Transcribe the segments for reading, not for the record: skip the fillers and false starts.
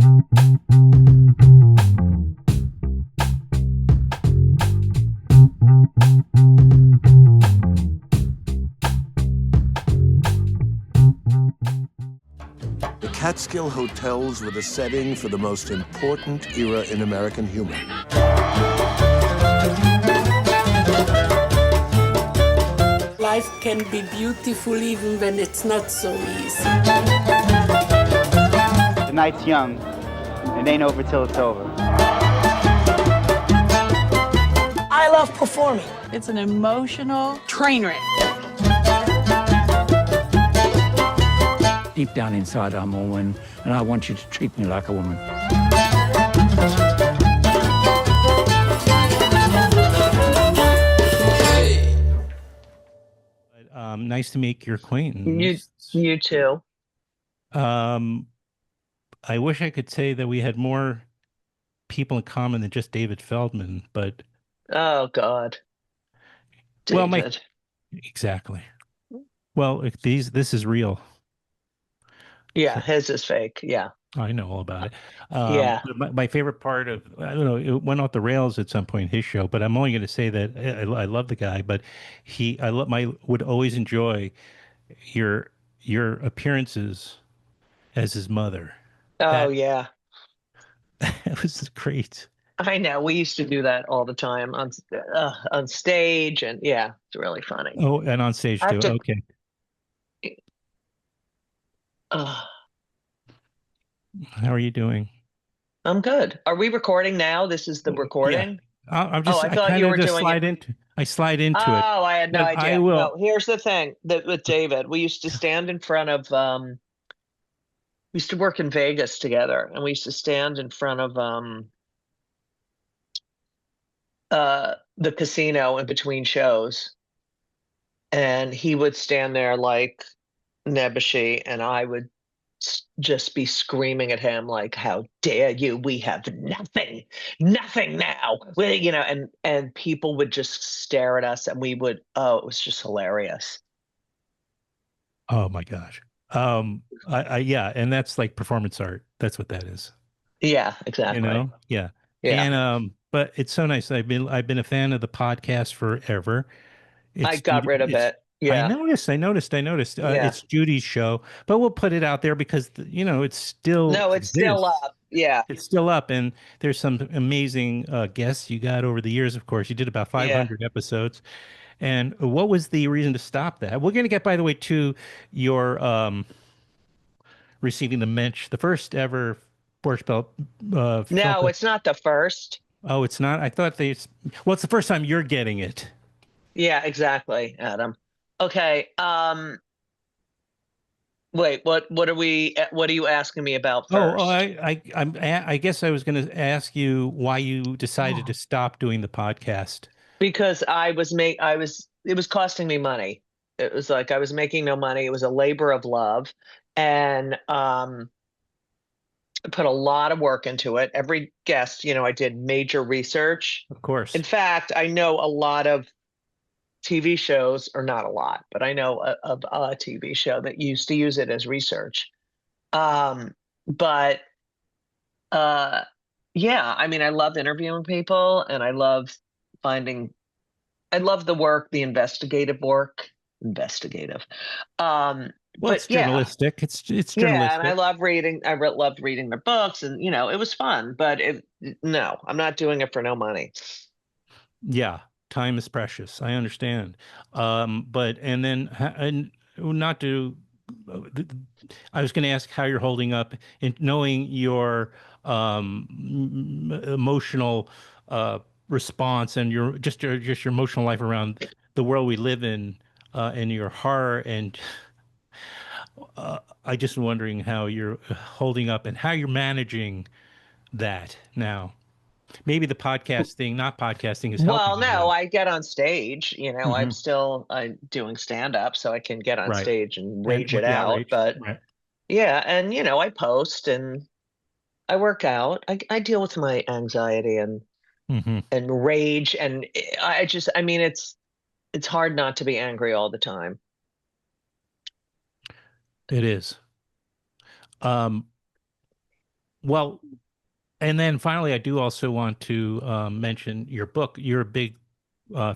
The Catskill hotels were the setting for the most important era in American humor. Life can be beautiful even when it's not so easy. The night's young. It ain't over till it's over. I love performing. It's an emotional train wreck. Deep down inside, I'm a woman, and I want you to treat me like a woman. Nice to make your acquaintance. You too. I wish I could say that we had more people in common than just David Feldman, but Oh God. well, David. exactly. Well, this is real. Yeah, his is fake. Yeah. I know all about it. Yeah. My favorite part of, I don't know, it went off the rails at some point, his show, but I'm only going to say that I love the guy, but would always enjoy your appearances as his mother. Oh yeah. It was great. I know. We used to do that all the time on stage, and yeah, it's really funny. Oh, and on stage I too. have to- Okay. How are you doing? I'm good. Are we recording now? This is the recording. I'm just. I thought you were doing I slide into it. Oh, I had no But idea. I will. No, here's the thing that with David, we used to stand in front of we used to work in Vegas together, and we used to stand in front of the casino in between shows, and he would stand there like Nebuchadnezzar, and I would just be screaming at him like, "How dare you? We have nothing now." And people would just stare at us, and we would. Oh, it was just hilarious. Oh my gosh. Yeah, and that's like performance art. That's what that is. Yeah, exactly. Yeah. Yeah. And but it's so nice. I've been a fan of the podcast forever. I got rid of it. Yeah. I noticed. Yeah. It's Judy's show, but we'll put it out there because it's still No, it's still exists. up. Yeah. It's still up, and there's some amazing guests you got over the years. Of course, you did about 500 episodes. And what was the reason to stop that? We're going to get, by the way, to your receiving the first ever Borscht Belt. No, it's not the first. Oh, it's not. I thought well, it's the first time you're getting it. Yeah, exactly, Adam. Okay. Wait, what are you asking me about first? I guess I was going to ask you why you decided to stop doing the podcast. Because it was costing me money. It was like I was making no money. It was a labor of love. And I put a lot of work into it. Every guest, I did major research. Of course. In fact, I know a lot of TV shows, or not a lot, but I know of a TV show that used to use it as research. But yeah, I mean, I love interviewing people, and I love the work, the investigative work. Well, it's journalistic. It's journalistic. Yeah, and I love reading. Loved reading their books, and it was fun. But no, I'm not doing it for no money. Yeah, time is precious. I understand. But not to. I was going to ask how you're holding up in knowing your emotional response and your emotional life around the world we live in, and your horror, and I just wondering how you're holding up and how you're managing that now. Maybe the not podcasting is helping. Well, no, I get on stage, Mm-hmm. I'm still doing stand up, so I can get on stage and rage it out. outrage. But yeah, and I post and I work out. I deal with my anxiety and rage, and it's hard not to be angry all the time. It is. Well, and then finally, I do also want to mention your book. You're a big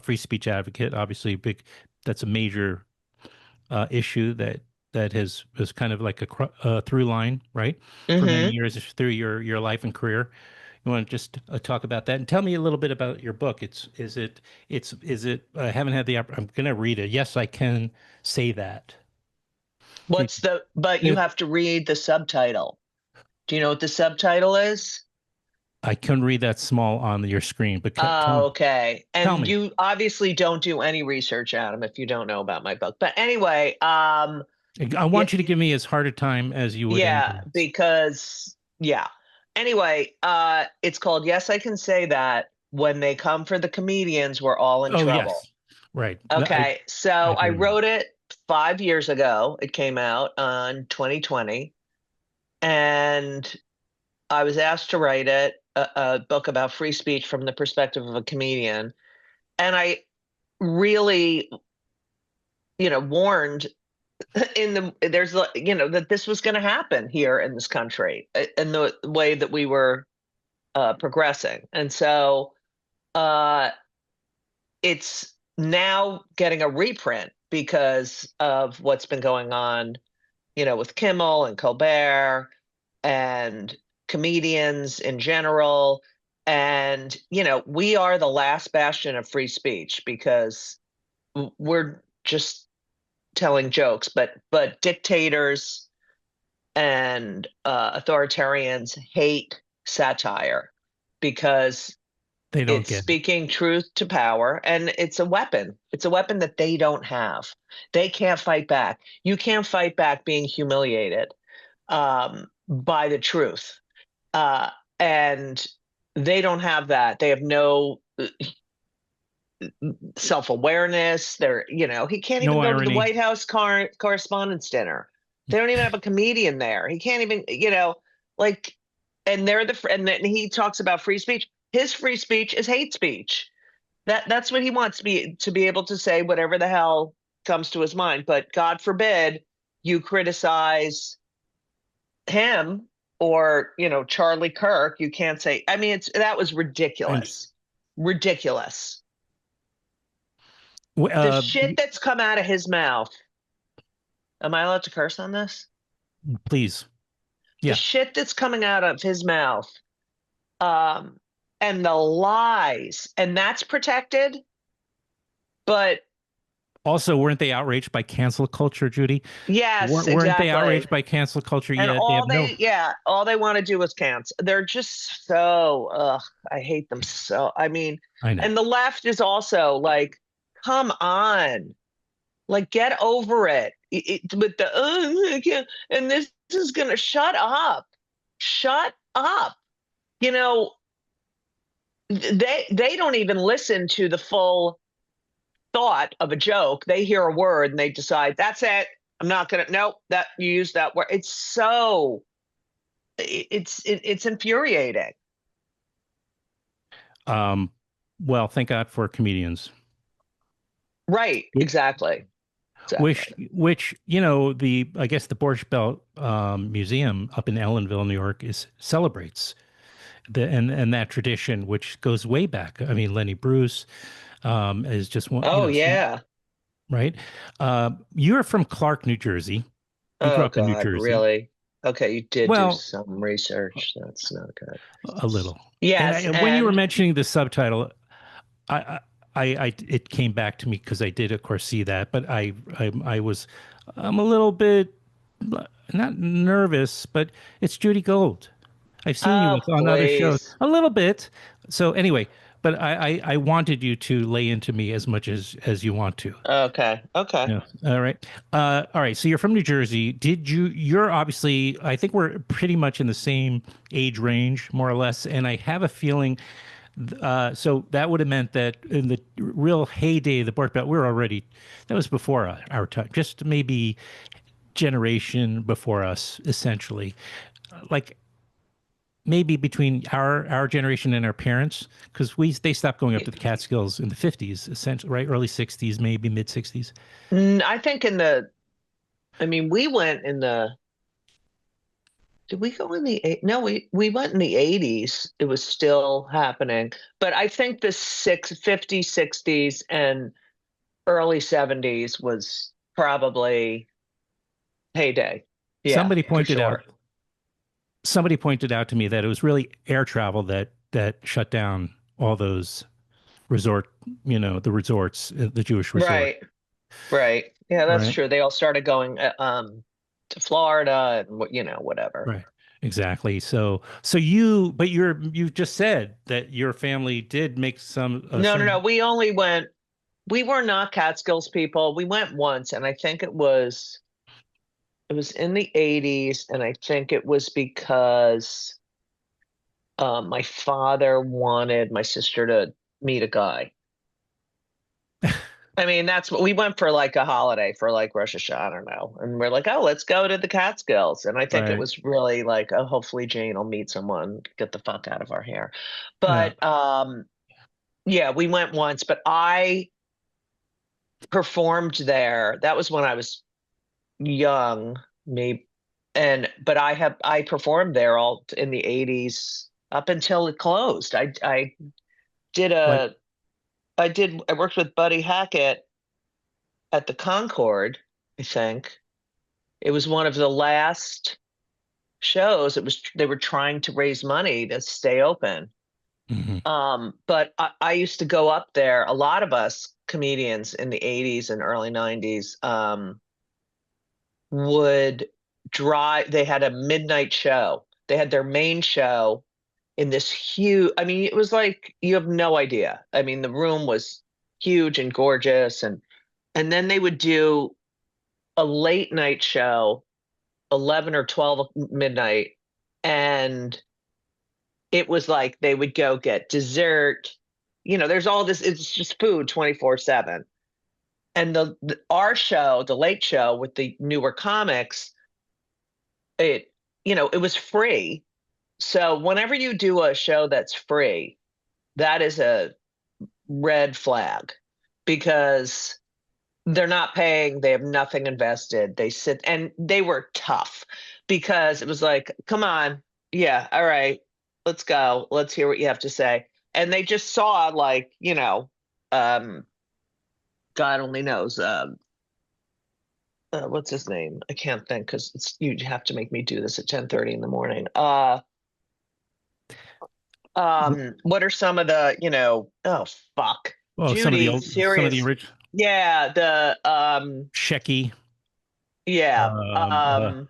free speech advocate, obviously big. That's a major issue that has kind of like a through line, right, for many Mm-hmm. years through your life and career. You want to just talk about that and tell me a little bit about your book. I haven't had I'm going to read it. Yes, I can say that. But you have to read the subtitle. Do you know what the subtitle is? I couldn't read that small on your screen, but Oh, okay. tell And me. you obviously don't do any research, Adam, if you don't know about my book. But anyway, I want you to give me as hard a time as you would yeah, anybody else. because yeah. Anyway, it's called Yes, I Can Say That. When they come for the comedians, we're all in trouble. Yes. Right. Okay, so I wrote it 5 years ago. It came out on 2020, and I was asked to write it, a book about free speech from the perspective of a comedian, and I really, warned that this was going to happen here in this country in the way that we were progressing, and so it's now getting a reprint because of what's been going on, with Kimmel and Colbert and comedians in general. And, we are the last bastion of free speech because we're just telling jokes, but dictators and authoritarians hate satire because They don't it's get it. speaking truth to power, and it's a weapon. It's a weapon that they don't have. They can't fight back. You can't fight back being humiliated by the truth. And they don't have that. They have no self-awareness. He can't even go to the White House correspondents' dinner. They don't even have a comedian there. He can't even, and and then he talks about free speech. His free speech is hate speech. That's what he wants to be able to say whatever the hell comes to his mind. But God forbid you criticize him or Charlie Kirk. You can't say. I mean, that was ridiculous. Ridiculous. The shit that's come out of his mouth. Am I allowed to curse on this? Please. Yeah. The shit that's coming out of his mouth. And the lies, and that's protected. But also, weren't they outraged by cancel culture, Judy? Yes, weren't exactly. they outraged by cancel culture? And yet all they want to do is cancel. They're just so. I hate them so. I mean, I know. And the left is also like, come on, like get over it. With the I can't, and this is gonna shut up. They don't even listen to the full thought of a joke. They hear a word and they decide, that's it. I'm not gonna. Nope. That you use that word. It's so. It's infuriating. Well, thank God for comedians. Right. Exactly. Which I guess the Borscht Belt Museum up in Ellenville, New York, celebrates and that tradition, which goes way back. I mean, Lenny Bruce is just one. Oh, yeah. Right. You're from Clark, New Jersey. You grew up in New Jersey. Really? Okay, you did do some research. That's not good. A little. Yes. And when you were mentioning the subtitle, it came back to me because I did, of course, see that, but I'm a little bit not nervous, but it's Judy Gold. I've seen you on other shows a little bit. So anyway, but I wanted you to lay into me as much as you want to. Okay. Yeah. All right. All right. So you're from New Jersey. You're obviously, I think we're pretty much in the same age range, more or less. And I have a feeling, so that would have meant that in the real heyday of the Borscht Belt, that was before our time, just maybe generation before us, essentially. Like, maybe between our generation and our parents, because they stopped going up to the Catskills in the 50s, essentially, right? Early 60s, maybe mid 60s. I think we went in the Did we go in the no, we went in the 80s. It was still happening. But I think the 50s, 60s, and early 70s was probably heyday. Yeah, Somebody for pointed out sure. somebody pointed out to me that it was really air travel that shut down all those the resorts, the Jewish resort, Right, right. Yeah, that's right? true. They all started going to Florida and whatever. Right. Exactly. But you just said that your family did make No, no, no. some. We were not Catskills people. We went once, and I think it was in the 80s, and I think it was because my father wanted my sister to meet a guy. I mean, that's what we went for, like a holiday for like Rosh Hashanah, I don't know. And we're like, oh, let's go to the Catskills. And I think it Right. was really like, oh, hopefully Jane will meet someone, get the fuck out of our hair. Yeah. But yeah, we went once, but I performed there. That was when I was young, maybe. But I performed there all in the 80s up until it closed. Did Like, a I worked with Buddy Hackett at the Concord, I think. It was one of the last shows. They were trying to raise money to stay open. mhm. But I used to go up there. A lot of us comedians in the 80s and early 90s would drive. They had a midnight show. They had their main show in this huge, I mean, it was like, you have no idea. I mean, the room was huge and gorgeous. And then they would do a late night show, 11 or 12 midnight. And it was like they would go get dessert. There's all this, it's just food 24/7. And our show, the late show with the newer comics, it was free. So whenever you do a show that's free, that is a red flag because they're not paying, they have nothing invested. They sit and they were tough because it was like, come on, yeah, all right, let's go. Let's hear what you have to say. And they just saw like, God only knows what's his name? I can't think because you have to make me do this at 10:30 in the morning. What are some of the, oh fuck. Well, Judy, some of the serious. original Yeah, Shecky. yeah.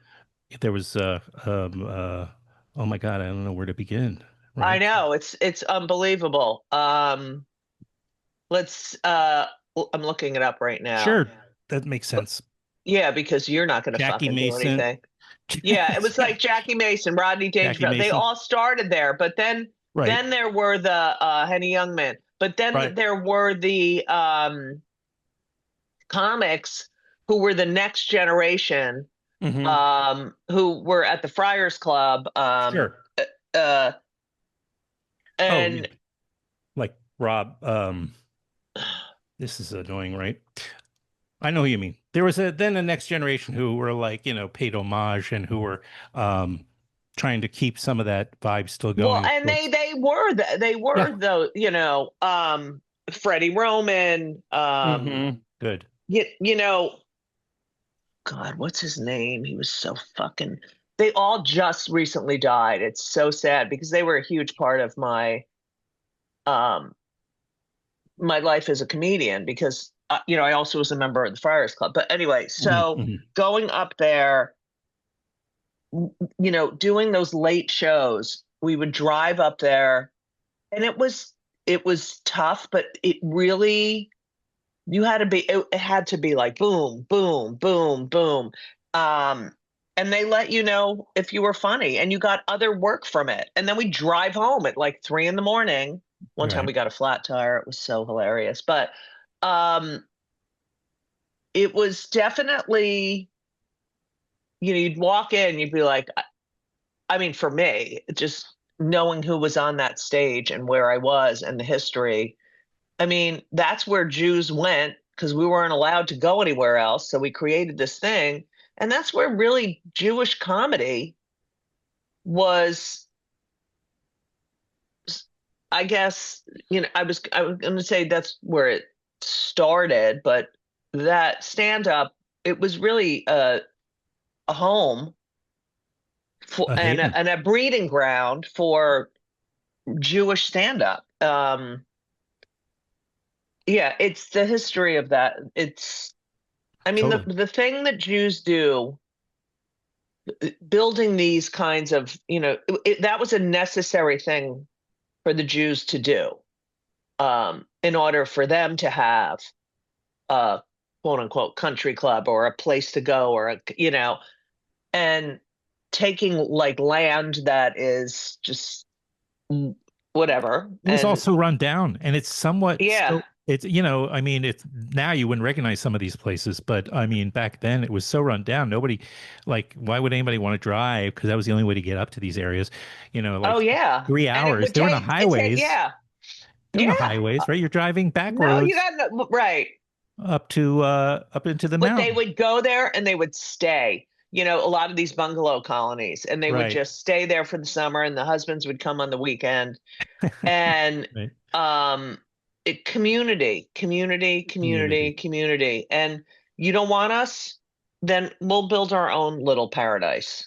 There was oh my God, I don't know where to begin. I Right. know, it's unbelievable. Let's I'm looking it up right now. Sure, that makes sense. Yeah, because you're not gonna Jackie fucking do Mason. anything. Yeah, it was like Jackie Mason, Rodney Dangerfield. They Mason. all started there, but then Right. there were the Henny Youngman. But then Right. there were the comics who were the next generation, Mhm. who were at the Friars Club. Sure. Uh, Oh, and like Rob. This is annoying, right? I know who you mean. There was then the next generation who were like, paid homage and who were trying to keep some of that vibe still well, going. and they were Freddie Roman. Good. God, what's his name? He was so fucking. They all just recently died. It's so sad because they were a huge part of my life as a comedian because I also was a member of the Friars Club. But anyway, so going up there, doing those late shows, we would drive up there, and it was tough, but it really it had to be like boom, boom, boom, boom. And they let you know if you were funny and you got other work from it. And then we drive home at like 3 a.m. One time Right. we got a flat tire. It was so hilarious. But it was definitely, you'd walk in, you'd be like, I mean, for me, just knowing who was on that stage and where I was and the history. I mean, that's where Jews went because we weren't allowed to go anywhere else. So we created this thing. And that's where really Jewish comedy was, I guess, I was going to say that's where it started, but that stand-up, it was really a home for, A and haven. a breeding ground for Jewish stand-up. Yeah, it's the history of that. I mean, Totally. the thing that Jews do, building these kinds of, that was a necessary thing for the Jews to do, in order for them to have a quote unquote country club or a place to go, or and taking like land that is just whatever. It was And also run down, and it's somewhat yeah, still. It's I mean, it's now you wouldn't recognize some of these places, but I mean, back then it was so run down. Nobody, like, why would anybody want to drive? Because that was the only way to get up to these areas. oh Like yeah, three and it hours. would They were in the take it take highways. yeah, They're in the yeah. highways, right? You're driving back No, you roads got no, right. up into the But they mountain. would go there and they would stay. A lot of these bungalow colonies, and they would Right. just stay there for the summer, and the husbands would come on the weekend. And Right. community, Community. and you don't want us, then we'll build our own little paradise.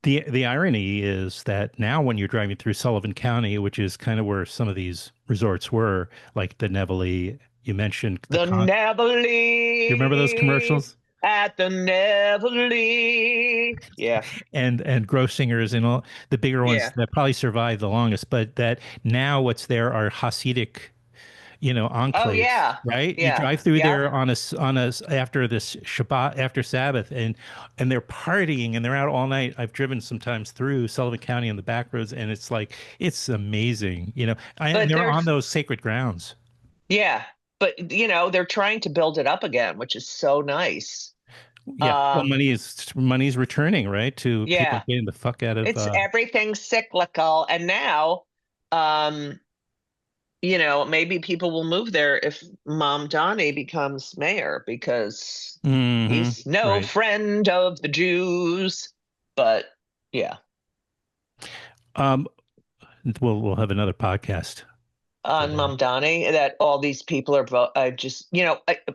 The irony is that now when you're driving through Sullivan County, which is kind of where some of these resorts were, like the Nevele, you mentioned The Nevele. you remember those commercials? At the Nevele. Yeah. And Grossinger's and all the bigger ones Yeah. that probably survived the longest, but that now what's there are Hasidic, Oh enclaves, yeah. right? You Yeah. drive through Yeah. there after this Shabbat, after Sabbath, and they're partying and they're out all night. I've driven sometimes through Sullivan County on the back roads, and it's like it's amazing, and But they're there's on those sacred grounds. yeah. But they're trying to build it up again, which is so nice. Yeah, well, money's returning, right, to people Yeah. getting the fuck out of. It's everything's cyclical. And now, maybe people will move there if Mom Donnie becomes mayor, because he's no right. friend of the Jews. But yeah. We'll have another podcast On Mom Donnie, that all these people are I just,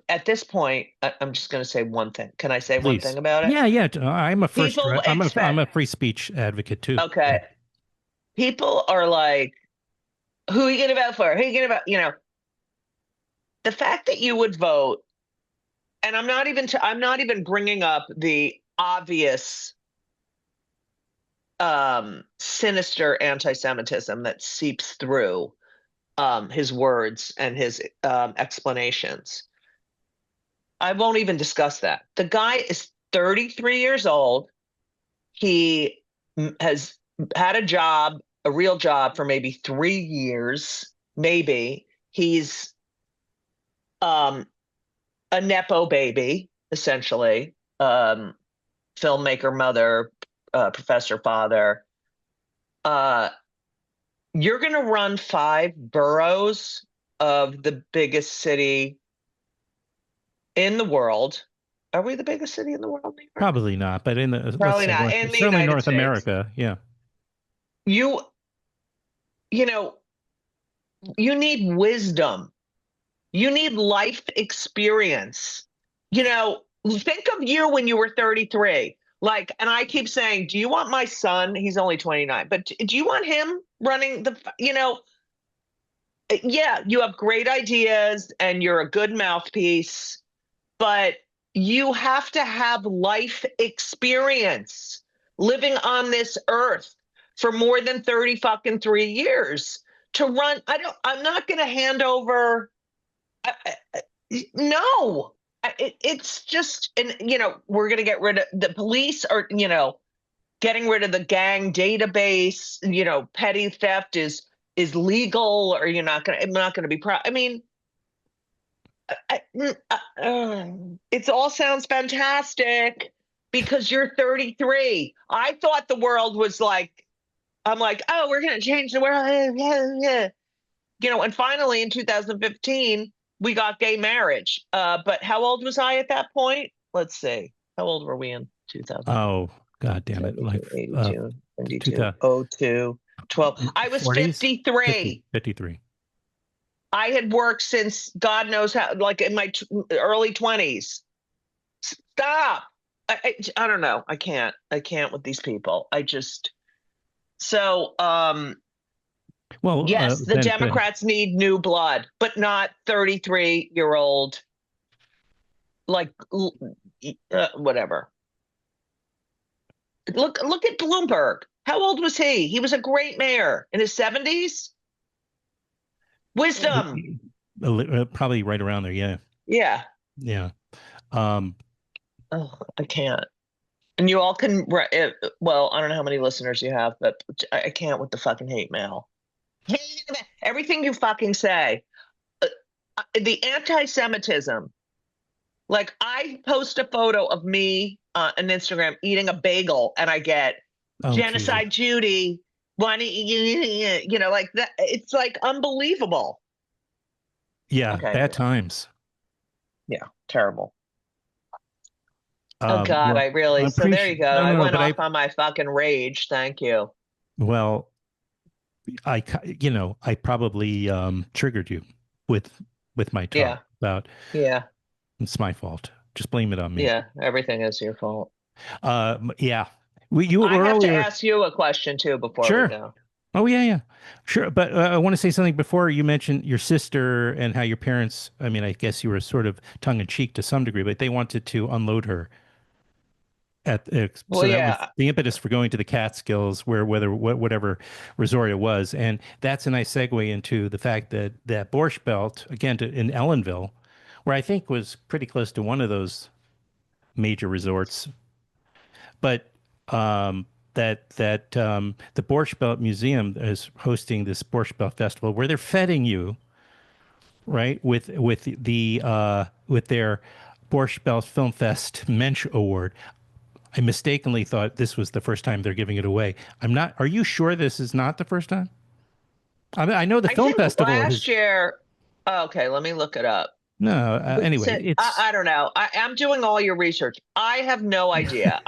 at this point, I'm just going to say one thing. Can I say one Please. thing about it? Yeah. I'm a first. People I'm a free speech advocate too. Okay. People are like, who are you going to vote for? Who are you going to vote? The fact that you would vote, and I'm not even bringing up the obvious sinister anti-Semitism that seeps through his words and his explanations. I won't even discuss that. The guy is 33 years old. He has had a real job for maybe 3 years, maybe. He's a Nepo baby, essentially. Filmmaker mother, professor father. You're going to run 5 boroughs of the biggest city in the world. Are we the biggest city in the world? Probably not, but Probably not. In the certainly United North States. America. Yeah. You need wisdom. You need life experience. Think of you when you were 33. And I keep saying, do you want my son? He's only 29, but do you want him running yeah, you have great ideas and you're a good mouthpiece, but you have to have life experience living on this earth for more than 3 years to run. I'm not going to hand over. No. It's just, and we're going to get rid of the police, or getting rid of the gang database. Petty theft is legal, or I'm not going to be proud. I mean, it all sounds fantastic because you're 33. I thought the world was like, I'm like, oh, we're going to change the world. Yeah. And finally in 2015, we got gay marriage. But how old was I at that point? Let's see. How old were we in 2000? Oh, God damn it. Like 82, 92, 2000 02, 12. I was 40s? 53. 53. I had worked since God knows how, like in my early 20s. Stop. I don't know. I can't with these people. Well, yes, the then- Democrats need new blood, but not 33-year-old, like, whatever. Look at Bloomberg. How old was he? He was a great mayor in his 70s. Wisdom. Probably right around there. Yeah. Yeah. Yeah. Oh, I can't. And you all can, well, I don't know how many listeners you have, but I can't with the fucking hate mail. Everything you fucking say. The anti-Semitism. Like, I post a photo of me on Instagram eating a bagel, and I get genocide Judy. Why don't you know, like that? It's like unbelievable. Yeah. Okay. Bad times. Yeah. Terrible. Oh God, well, I really. So there you go. No, I no, went but off on my fucking rage. Thank you. Well, I probably triggered you with my talk about. Yeah. It's my fault. Just blame it on me. Yeah. Everything is your fault. Yeah. I have to ask you a question too before we go. Oh yeah, sure. But I want to say something before. You mentioned your sister and how your parents. I mean, I guess you were sort of tongue in cheek to some degree, but they wanted to unload her. That was the impetus for going to the Catskills, whatever resort it was, and that's a nice segue into the fact that Borscht Belt, again in Ellenville, where I think was pretty close to one of those major resorts, but the Borscht Belt Museum is hosting this Borscht Belt Festival where they're feting you, right, with their Borscht Belt Film Fest Mensch Award. I mistakenly thought this was the first time they're giving it away. I'm not. Are you sure this is not the first time? I know the film festival last year. Okay, let me look it up. No, anyway, I don't know. I'm doing all your research. I have no idea.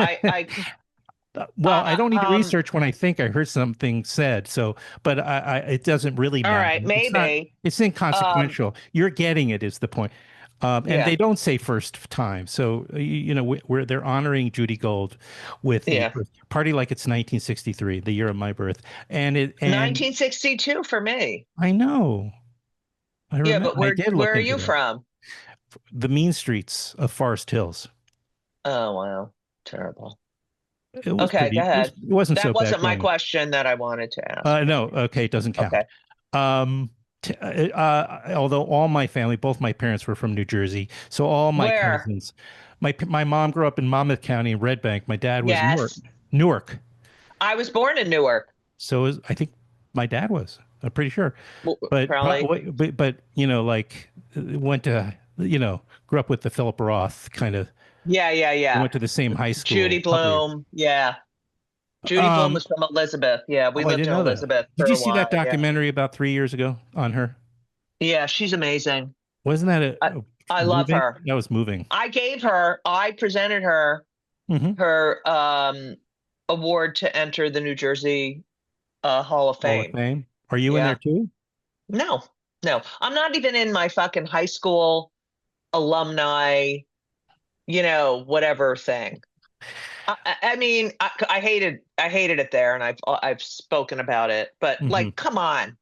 Well, I don't need to research when I think I heard something said. So, but it doesn't really matter. All right, maybe it's inconsequential. You're getting it is the point. And they don't say first time. So, they're honoring Judy Gold with a party like it's 1963, the year of my birth. And 1962 for me. I know. I remember, but where are you from? The mean streets of Forest Hills. Oh, wow. Terrible. Okay, go ahead. It wasn't so bad. That wasn't my question that I wanted to ask. No. Okay. It doesn't count. Okay. Although all my family, both my parents were from New Jersey, so all my cousins. My mom grew up in Monmouth County in Red Bank. My dad was Newark. I was born in Newark. So I think my dad was. I'm pretty sure. But probably. But went to grew up with the Philip Roth kind of. Yeah. Went to the same high school. Judy Bloom. Yeah. Judy Bloom was from Elizabeth. Yeah, we lived in Elizabeth. Did you see that documentary about 3 years ago on her? Yeah, she's amazing. Wasn't that I love her. That was moving. I presented her her award to enter the New Jersey Hall of Fame. Hall of Fame. Are you in there too? No. I'm not even in my fucking high school alumni, whatever thing. I mean, I hated it there, and I've spoken about it. But like, come on,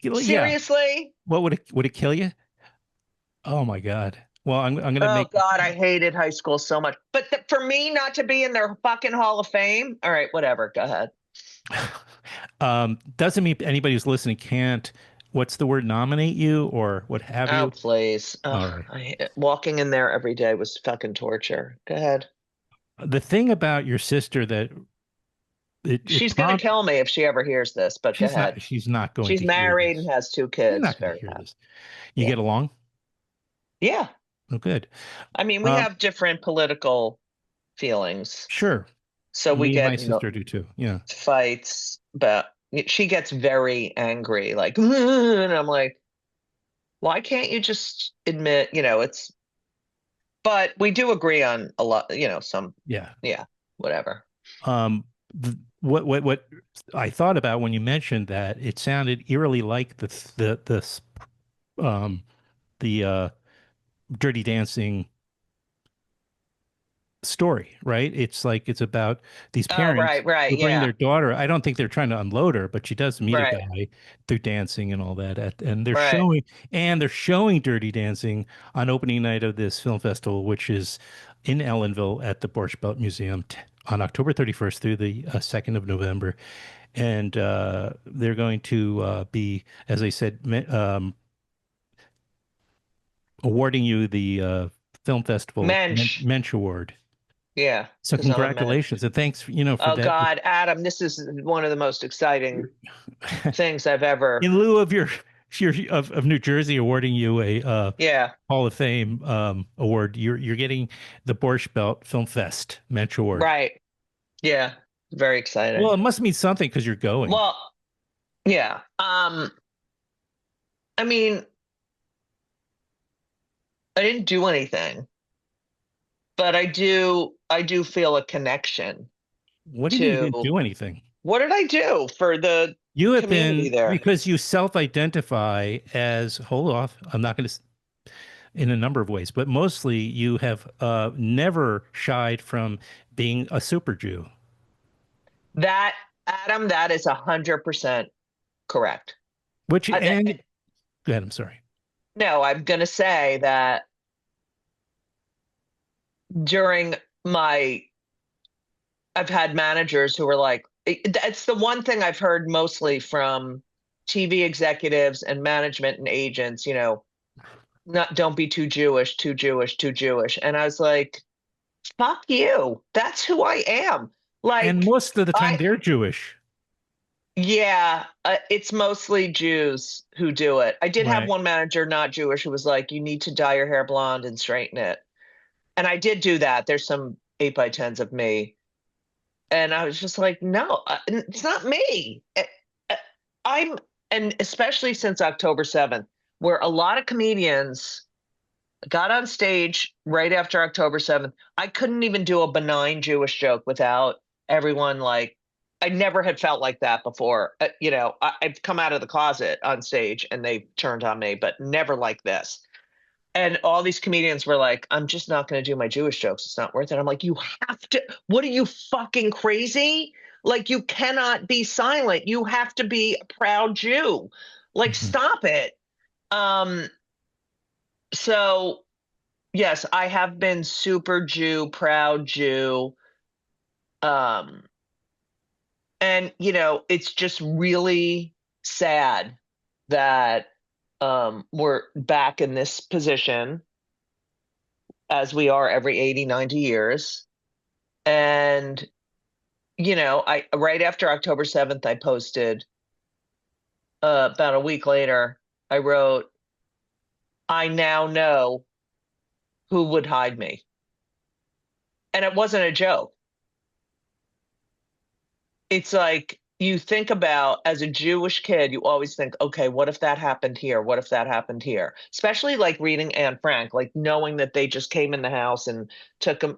seriously? What would it kill you? Oh my God! Well, I'm gonna make. Oh God, I hated high school so much. But for me not to be in their fucking Hall of Fame, all right, whatever. Go ahead. Doesn't mean anybody who's listening can't. What's the word? Nominate you or what have you? Oh please! Walking in there every day was fucking torture. Go ahead. The thing about your sister that she's going to kill me if she ever hears this, but go ahead. She's not going to. She's married and has 2 kids. She's not going to hear this. You get along? Yeah. Oh, good. I mean, we have different political feelings. Sure. So we get my sister do too. Yeah. Fights, but she gets very angry, like, and I'm like, why can't you just admit, but we do agree on a lot, some. Yeah. Yeah. Whatever. What I thought about when you mentioned that, it sounded eerily like the Dirty Dancing story, right? It's like it's about these Oh, parents right, who bring yeah, their daughter. I don't think they're trying to unload her, but she does meet a right, guy through dancing and all that. And right. they're showing Dirty Dancing on opening night of this film festival, which is in Ellenville at the Borscht Belt Museum on October 31st through the 2nd of November. And they're going to be, as I said, awarding you the film festival Mensch, Mensch Award. yeah, So because I'm a mensch. congratulations and thanks, for Oh that. God, Adam, this is one of the most exciting things I've ever. In lieu of of New Jersey awarding you a Yeah, Hall of Fame award, you're getting the Borscht Belt Film Fest Mensch Award. right. Yeah, very exciting. Well, it must mean something because you're going. Well, yeah. I mean, I didn't do anything, but I do feel a connection What do you mean you didn't to do anything? what did I do for the You have community been, there? because you self-identify as, hold off, I'm not going to, in a number of ways, but mostly you have never shied from being a super Jew. That, Adam, that is 100% correct. Which, I- and go ahead, I'm sorry. No, I'm going to say that during I've had managers who were like, that's the one thing I've heard mostly from TV executives and management and agents, don't be too Jewish, too Jewish, too Jewish. And I was like, fuck you. That's who I am. Like, And most of the time I- they're Jewish. yeah, it's mostly Jews who do it. I did have Right. one manager, not Jewish, who was like, you need to dye your hair blonde and straighten it. And I did do that. There's some 8x10s of me. And I was just like, no, it's not me. And especially since October 7th, where a lot of comedians got on stage right after October 7th. I couldn't even do a benign Jewish joke without everyone like, I never had felt like that before. I've come out of the closet on stage and they turned on me, but never like this. And all these comedians were like, I'm just not going to do my Jewish jokes. It's not worth it. I'm like, you have to. What are you, fucking crazy? Like, you cannot be silent. You have to be a proud Jew. Like, stop it. So, yes, I have been super Jew, proud Jew. And, it's just really sad that we're back in this position as we are every 80, 90 years. And, I right after October 7th, I posted about a week later, I wrote, I now know who would hide me. And it wasn't a joke. It's like, you think about, as a Jewish kid, you always think, okay, what if that happened here? What if that happened here? Especially like reading Anne Frank, like knowing that they just came in the house and took them,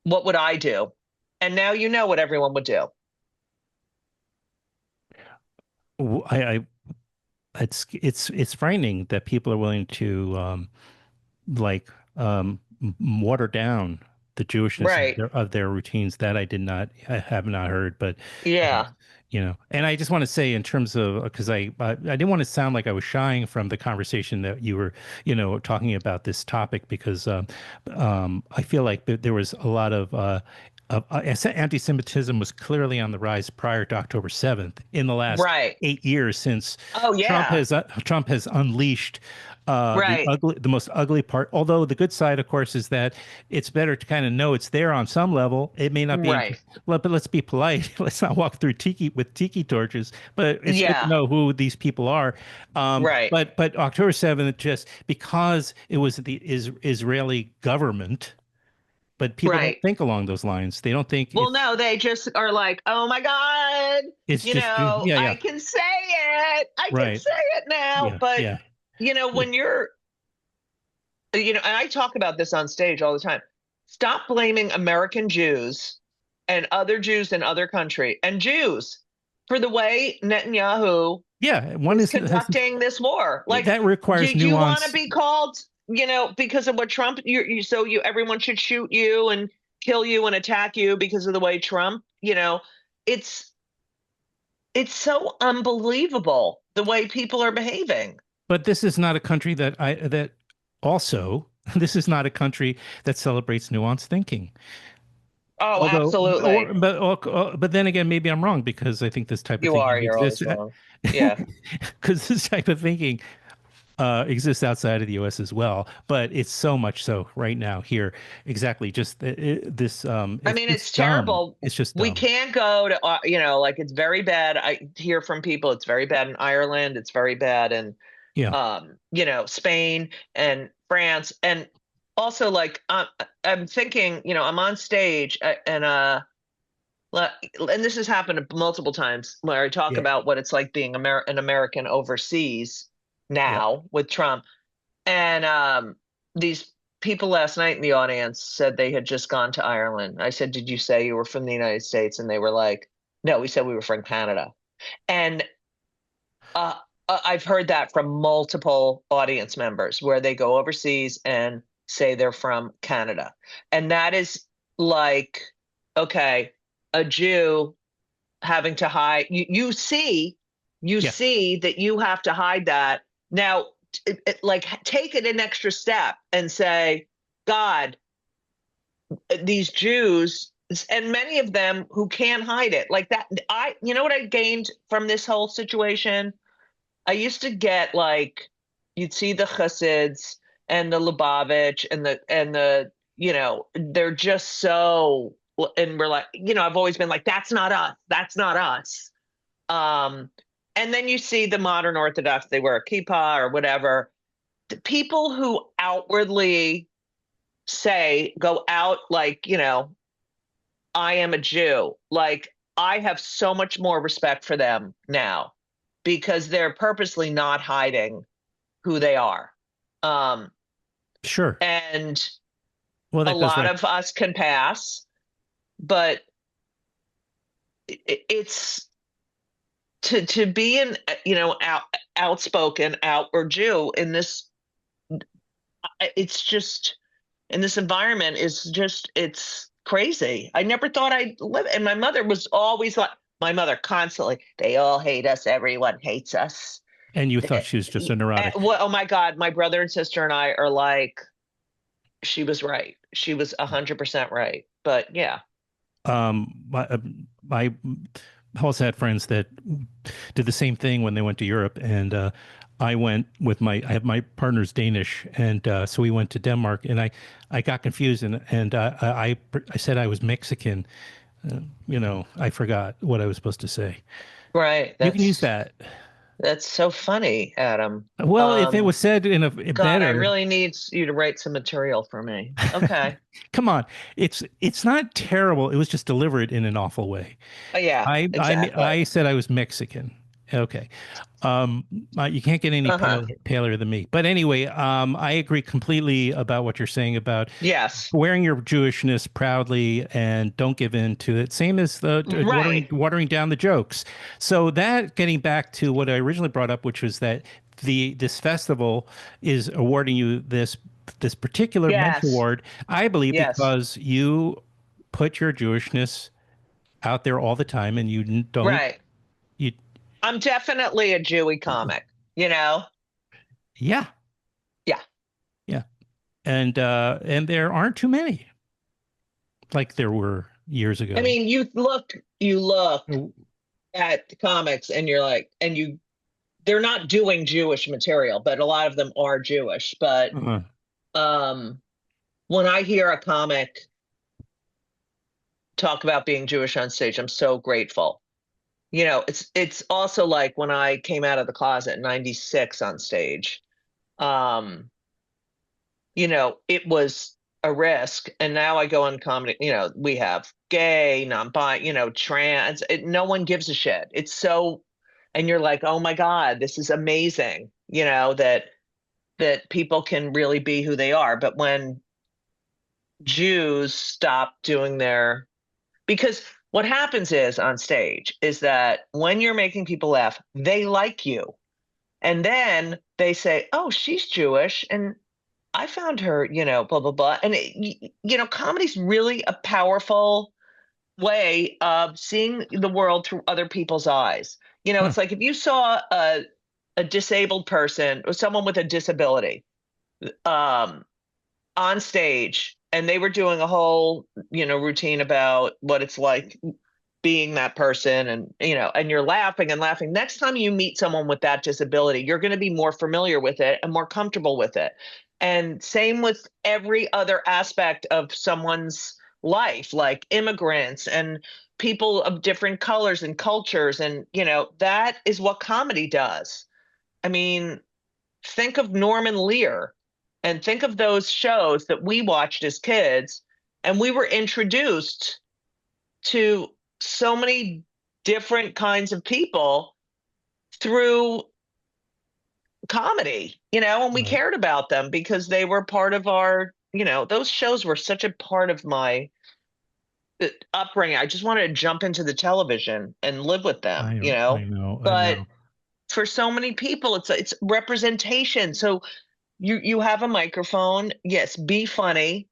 what would I do? And now you know what everyone would do. It's frightening that people are willing to water down the Jewishness Right. of their routines. That I have not heard, but Yeah. And I just want to say, in terms of, because I didn't want to sound like I was shying from the conversation that you were, talking about this topic, because I feel like there was a lot of anti-Semitism was clearly on the rise prior to October 7th in the last Right. 8 years, since Oh, yeah. Trump has unleashed Right. the most ugly part. Although the good side, of course, is that it's better to kind of know it's there on some level. It may not be, Right. but let's be polite. Let's not walk through with tiki torches. But it's good Yeah. to know who these people are. Right. But October 7th, just because it was the Israeli government. But people Right. don't think along those lines. They don't think. Well, no, they just are like, oh my God, It's just, I can say it. I can Right. say it now. Yeah, But, yeah. when you're, and I talk about this on stage all the time. Stop blaming American Jews and other Jews in other country and Jews for the way Netanyahu Yeah, one is is conducting this war. Like, that requires do you want to nuance. be called, because of what Trump, everyone should shoot you and kill you and attack you because of the way Trump, it's so unbelievable the way people are behaving. But this is not a country that also this is not a country that celebrates nuanced thinking. Oh, absolutely. But then again, maybe I'm wrong because I think this type of thinking You're exists. always wrong. Yeah. Because this type of thinking exists outside of the U.S. as well, but it's so much so right now here. Exactly. Just this. I mean, it's dumb. terrible. It's just we dumb. can't go to like it's very bad. I hear from people it's very bad in Ireland. It's very bad in Spain and France, and also like I'm thinking, I'm on stage and this has happened multiple times where I talk about what it's like being an American overseas now with Trump. And these people last night in the audience said they had just gone to Ireland. I said, did you say you were from the United States? And they were like, no, we said we were from Canada. And I've heard that from multiple audience members where they go overseas and say they're from Canada. And that is like, okay, a Jew having to hide. You see that you have to hide that. Now, like take it an extra step and say, God, these Jews, and many of them who can't hide it like that. You know what I gained from this whole situation? I used to get like, you'd see the Chassids and the Lubavitch and the they're just so, and we're like, I've always been like, that's not us. That's not us. And then you see the modern Orthodox, they wear a kippah or whatever. The people who outwardly go out like, I am a Jew. Like, I have so much more respect for them now because they're purposely not hiding who they are. Sure. And a lot of us can pass, but it's to be an outspoken outward Jew in this. It's just in this environment is just it's crazy. I never thought I'd live, and my mother was always like, my mother constantly, they all hate us. Everyone hates us. And you thought she was just a neurotic. Oh my God, my brother and sister and I are like, she was right. She was 100% right. But yeah. I also had friends that did the same thing when they went to Europe, and I went with I have my partner's Danish, and so we went to Denmark, and I got confused, and I said I was Mexican. I forgot what I was supposed to say. Right. You can use that. That's so funny, Adam. Well, if it was said in a God, better, I really need you to write some material for me. Okay. Come on, it's not terrible. It was just delivered in an awful way. Yeah, exactly. I said I was Mexican. Okay. You can't get any paler than me. But anyway, I agree completely about what you're saying about wearing your Jewishness proudly and don't give in to it. Same as the watering down the jokes. So that getting back to what I originally brought up, which was that this festival is awarding you this particular Mensch Award, I believe, because you put your Jewishness out there all the time and you don't. I'm definitely a Jewy comic, Yeah. Yeah. And there aren't too many like there were years ago. I mean, you look at comics and you're like, they're not doing Jewish material, but a lot of them are Jewish. But when I hear a comic talk about being Jewish on stage, I'm so grateful. It's also like when I came out of the closet in '96 on stage, it was a risk. And now I go on comedy, we have gay, non-bi, trans, no one gives a shit. It's so, and you're like, oh my God, this is amazing, that people can really be who they are. But when Jews stop doing their Because what happens is on stage is that when you're making people laugh, they like you. And then they say, oh, she's Jewish. And I found her, blah, blah, blah. And, comedy's really a powerful way of seeing the world through other people's eyes. It's like if you saw a disabled person or someone with a disability on stage and they were doing a whole, routine about what it's like being that person and, and you're laughing and laughing. Next time you meet someone with that disability, you're going to be more familiar with it and more comfortable with it. And same with every other aspect of someone's life, like immigrants and people of different colors and cultures. And, that is what comedy does. I mean, think of Norman Lear and think of those shows that we watched as kids. And we were introduced to so many different kinds of people through comedy, and we cared about them because they were part of our, those shows were such a part of my upbringing. I just wanted to jump into the television and live with them, I know. But for so many people, it's representation. So you have a microphone. Yes, be funny.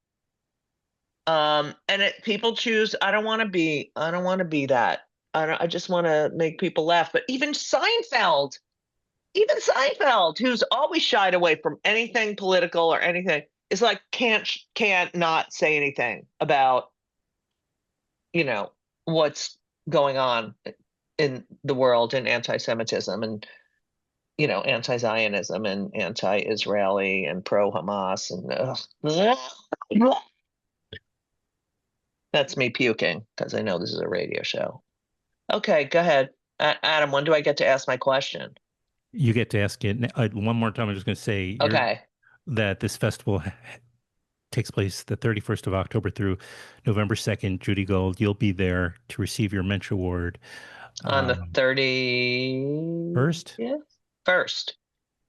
And people choose, I don't want to be that. I just want to make people laugh. But even Seinfeld, who's always shied away from anything political or anything, is like, can't not say anything about, what's going on in the world and anti-Semitism and, anti-Zionism and anti-Israeli and pro-Hamas and that's me puking because I know this is a radio show. Okay, go ahead. Adam, when do I get to ask my question? You get to ask it one more time. I'm just going to say that this festival takes place the 31st of October through November 2nd. Judy Gold, you'll be there to receive your Mensch Award. On the 31st? Yeah. First.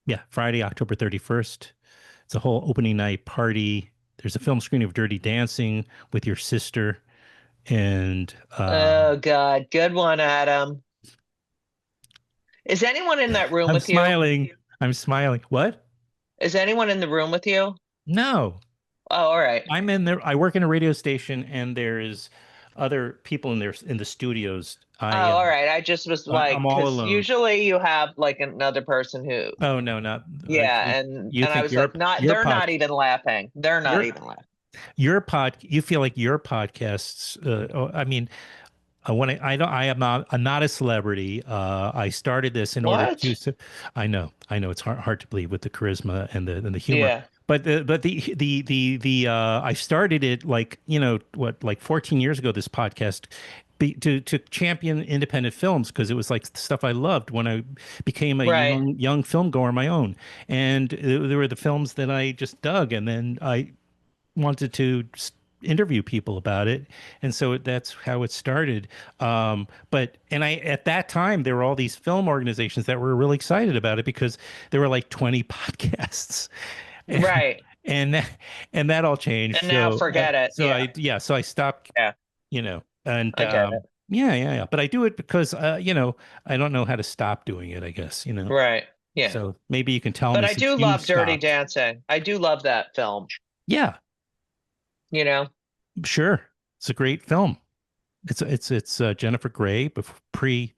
Yeah, Friday, October 31st. It's a whole opening night party. There's a film screening of Dirty Dancing with your sister. And oh, God. Good one, Adam. Is anyone in that room with you? I'm smiling. What? Is anyone in the room with you? No. Oh, all right. I'm in there. I work in a radio station, and there's other people in there in the studios. All right. I just was like, I'm all alone. Usually you have like another person who. Oh no, not. Yeah, and I was like, they're not even laughing. They're not even laughing. You feel like your podcasts. I mean, I am not a celebrity. I started this in order to. I know it's hard to believe with the charisma and the humor. Yeah. But I started it like 14 years ago. This podcast to champion independent films because it was like stuff I loved when I became a young film goer on my own, and there were the films that I just dug, and then I wanted to interview people about it, and so that's how it started. At that time there were all these film organizations that were really excited about it because there were like 20 podcasts. Right. And that all changed. And now forget it. So I stopped. Yeah. And I get it. Yeah. But I do it because I don't know how to stop doing it, I guess, Right. Yeah. So maybe you can tell me. But I do love Dirty Dancing. I do love that film. Yeah. Sure. It's a great film. It's Jennifer Grey pre-face.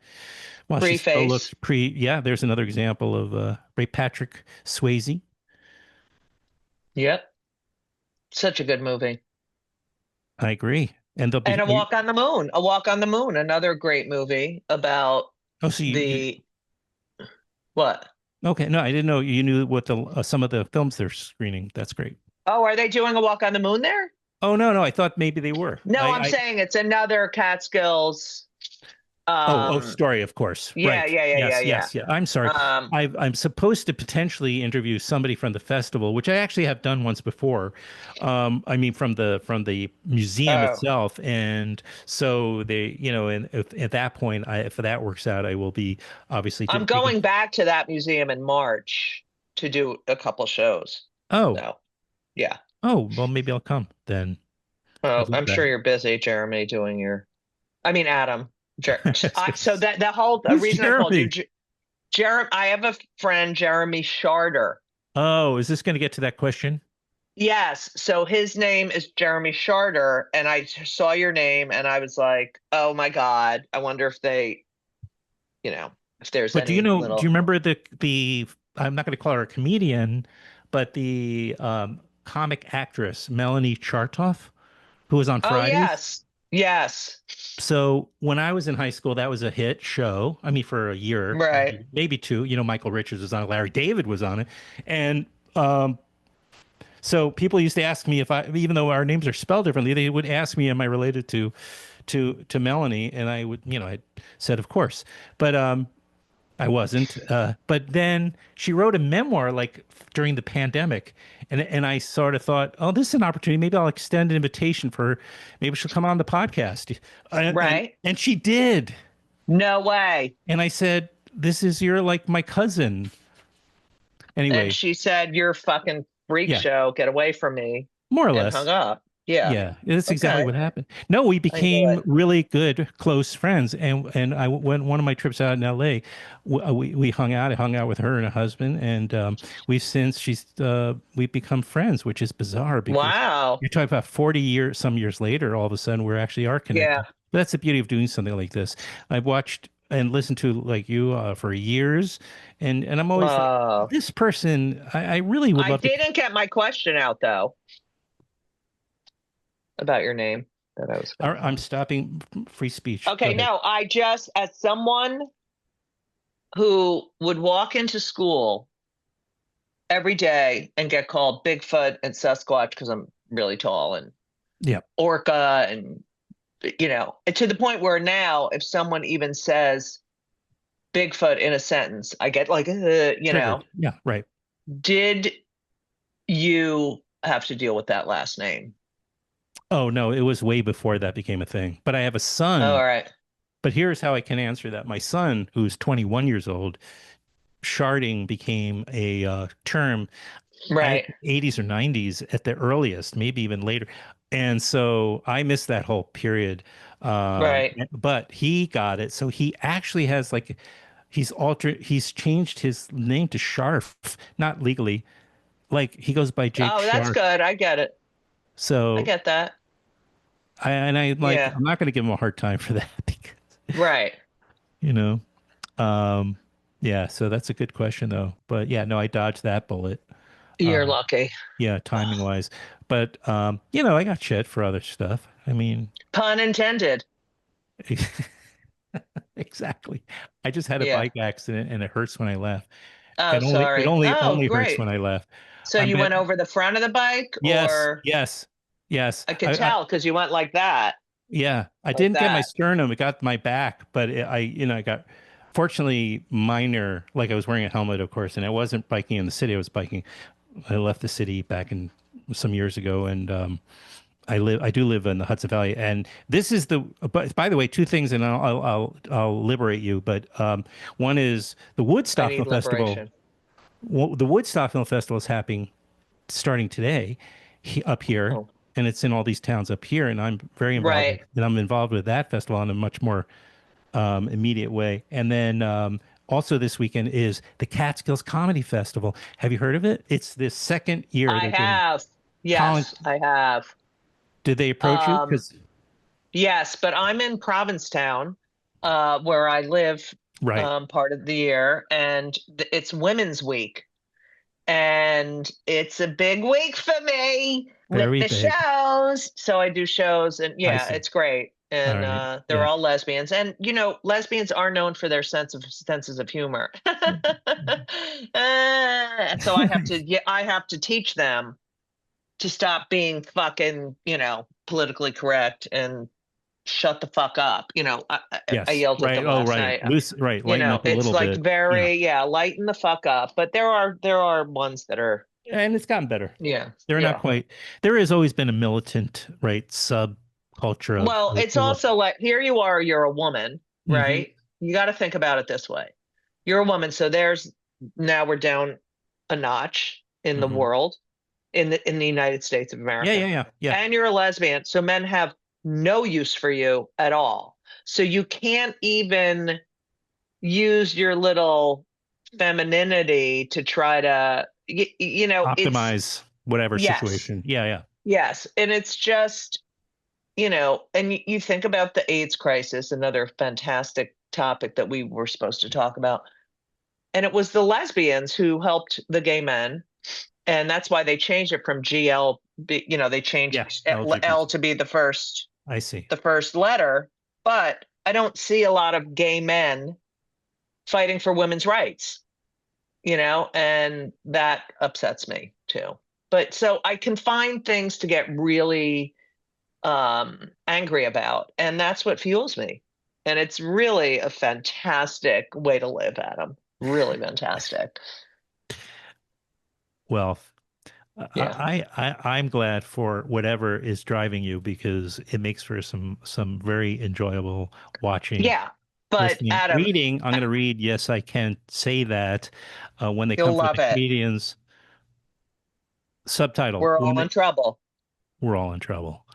There's another example of Ray Patrick Swayze. Yep. Such a good movie. I agree. And A Walk on the Moon. A Walk on the Moon, another great movie about what? Okay, no, I didn't know you knew what some of the films they're screening. That's great. Oh, are they doing A Walk on the Moon there? Oh, no, I thought maybe they were. No, I'm saying it's another Catskills. Story, of course. Yeah, right. Yeah. I'm sorry. I'm supposed to potentially interview somebody from the festival, which I actually have done once before. From the museum itself, and so they, and at that point, if that works out, I will be obviously. I'm going back to that museum in March to do a couple shows. Oh, so, yeah. Oh well, maybe I'll come then. Oh, I'm sure you're busy, Jeremy, doing your I mean, Adam. So that whole Who's reason I called you Jeremy? Jeremy. I have a friend, Jeremy Sharder. Oh, is this going to get to that question? Yes. So his name is Jeremy Sharder, and I saw your name, and I was like, "Oh my God! I wonder if they, if there's But do any you know? Do you little." remember the? I'm not going to call her a comedian, but the comic actress Melanie Chartoff, who was on Oh Fridays. yes, yes, So when I was in high school, that was a hit show. I mean, for a year, right. maybe two. You know, Michael Richards was on it, Larry David was on it, and um, so people used to ask me if I, even though our names are spelled differently, they would ask me, "Am I related to Melanie?" And I would, I said, "Of course," but I wasn't. But then she wrote a memoir like during the pandemic, and I sort of thought, oh, this is an opportunity. Maybe I'll extend an invitation for her. Maybe she'll come on the podcast. Right. And she did. No way. And I said, this is like my cousin. Anyway, And she said, "You're a fucking freak yeah, show. Get away from me," more or and less. hung up. Yeah. Yeah, that's exactly Okay. what happened. No, we I knew became it. really good, close friends. And I went one of my trips out in L.A. We hung out. I hung out with her and her husband, and we've become friends, which is bizarre because Wow. you're talking about 40 years, some years later, all of a sudden we actually are Yeah. connected. But that's the beauty of doing something like this. I've watched and listened to like you for years, and I'm always like, Wow. this person, I really would I love to. didn't get my question out though about your name that I was. I'm stopping free speech. Go Okay, ahead. no, I just, as someone who would walk into school every day and get called Bigfoot and Sasquatch because I'm really tall, and Yeah. Orca, and to the point where now if someone even says Bigfoot in a sentence, I get like, Triggered. Yeah, right. Did you have to deal with that last name? Oh no, it was way before that became a thing. But I have a son. Oh, all right. But here's how I can answer that. My son, who's 21 years old, sharding became a term, Right. 80s or 90s at the earliest, maybe even later. And so I missed that whole period. Right. But he got it. So he actually has he's changed his name to Sharf, not legally. Like he goes by Jake Oh, that's Sharf. good. I get it. So I get that. I'm not going to give him a hard time for that because, Right. you know, yeah. So that's a good question though. But yeah, no, I dodged that bullet. You're lucky. Yeah, timing wise. But I got shit for other stuff. I mean, Pun intended. exactly. I just had a Yeah. bike accident and it hurts when I laugh. Oh, It sorry. only Oh, hurts great. when I laugh. So you went over the front of the bike? Yes, Or yes. I could tell because you went like that. Yeah, I Like didn't get my that. sternum. It got my back, but I got fortunately minor. Like I was wearing a helmet, of course, and I wasn't biking in the city. I left the city back in some years ago, and I do live in the Hudson Valley. And this is but by the way, two things, and I'll liberate you. But one is the Woodstock I Film need Festival. liberation. Well, the Woodstock Film Festival is happening starting today up here. Oh. And it's in all these towns up here, and I'm very involved. Right. And I'm involved with that festival in a much more immediate way. And then also this weekend is the Catskills Comedy Festival. Have you heard of it? It's the second year. I have. Yes, I have. Did they approach you? 'Cause Yes, but I'm in Provincetown, where I live right. part of the year, and it's Women's Week. And it's a big week for me Very with the big. shows. So I do shows, and yeah, see. it's great. And All right. they're Yeah. all lesbians. And lesbians are known for their senses of humor. So I have to teach them to stop being fucking, politically correct and shut the fuck up. Yes. I yelled at Right. them Oh, last right. night. Right. Lighten up a It's little like bit. very, lighten the fuck up. But there are ones that are, And it's gotten better. They're not quite. There has always been a militant, right, subculture of. Well, it's also like, here you are, you're a woman, Mhm. right? You got to think about it this way. You're a woman. So now we're down a notch in the Mhm. world, in the United States of America. Yeah. And you're a lesbian. So men have no use for you at all. So you can't even use your little femininity to try to, you know, Optimize whatever yes. situation. Yeah. Yes. And it's just, you know, and you think about the AIDS crisis, another fantastic topic that we were supposed to talk about. And it was the lesbians who helped the gay men. And that's why they changed it from GL, you know, they changed L to be the first letter. But I don't see a lot of gay men fighting for women's rights, you know, and that upsets me too. But so I can find things to get really angry about, and that's what fuels me. And it's really a fantastic way to live, Adam. Really fantastic. Well, Yeah. I'm glad for whatever is driving you, because it makes for some very enjoyable watching. Yeah. But listening, Adam, reading. I'm going to read. Yes, I can say that. When they you'll come for love the it. comedians, subtitle. We're all in trouble. We're all in trouble.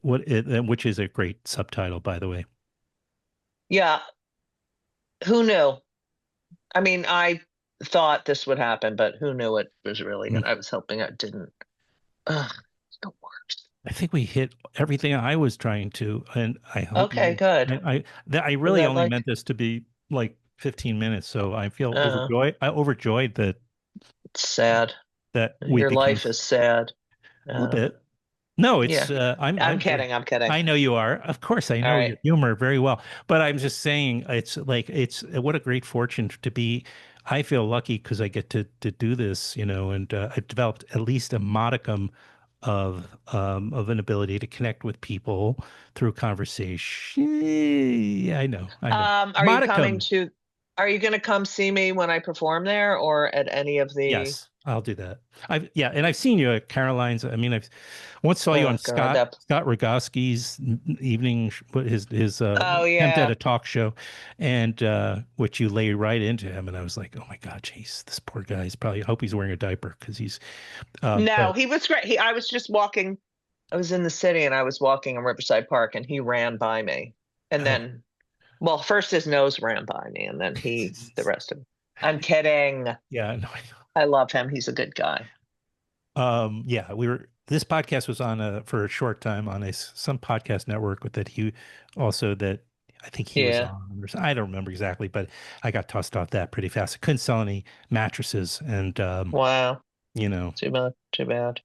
Which is a great subtitle, by the way. Yeah. Who knew? I mean, I thought this would happen, but who knew it was really good? I was hoping it didn't. It's the worst. I think we hit everything I was trying to, and I hope. Okay, good. I really only meant this to be like 15 minutes, so I feel overjoyed that. It's sad. That your life is sad. A little bit. No, it's. I'm kidding. I'm kidding. I know you are. Of course, I know your humor very well. But I'm just saying, it's what a great fortune to be. I feel lucky because I get to do this, you know, and I've developed at least a modicum of an ability to connect with people through conversation. Yeah, I know. Are you going to come see me when I perform there, or at any of the? Yes, I'll do that. And I've seen you at Caroline's. I mean, I've once saw you on Scott Rogowski's evening, his attempt at a talk show, and which you lay right into him, and I was like, oh my God, jeez, this poor guy. I hope he's wearing a diaper, because he's. No, he was great. I was just walking. I was in the city, and I was walking in Riverside Park, and he ran by me, and then. Well, first his nose ran by me, and then the rest of him. I'm kidding. Yeah, no, I love him. He's a good guy. Yeah, this podcast was on for a short time on some podcast network that I think he was on. I don't remember exactly, but I got tossed off that pretty fast. I couldn't sell any mattresses, and wow, you know, too bad.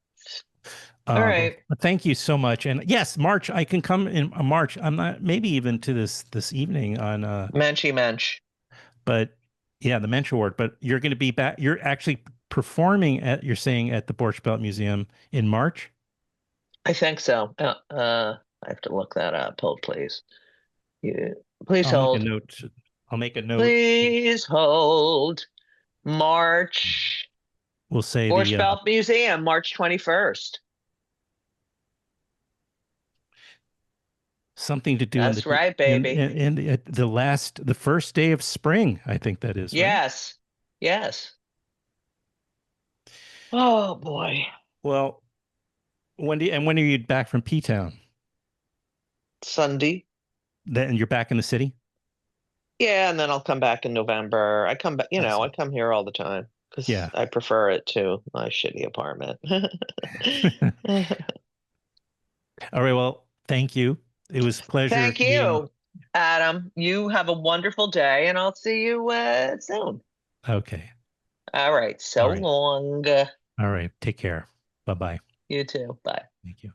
All right. Thank you so much. And yes, March, I can come in March. I'm not, maybe even to this evening on Mensch. But yeah, the Mensch Award. But you're going to be back. You're actually performing you're saying at the Borscht Belt Museum in March? I think so. I have to look that up. Hold, please. Please hold. I'll make a note. Please hold. March. We'll say Borscht Belt Museum, March 21st. Something to do. That's right, baby. And the first day of spring, I think that is. Yes. Right? Yes. Oh boy. Well, when are you back from P-Town? Sunday. Then you're back in the city? Yeah, and then I'll come back in November. I come back, I come here all the time because I prefer it to my shitty apartment. All right. Well, thank you. It was a pleasure. Thank you, Adam. You have a wonderful day, and I'll see you soon. Okay. All right. Long. All right. Take care. Bye-bye. You too. Bye. Thank you.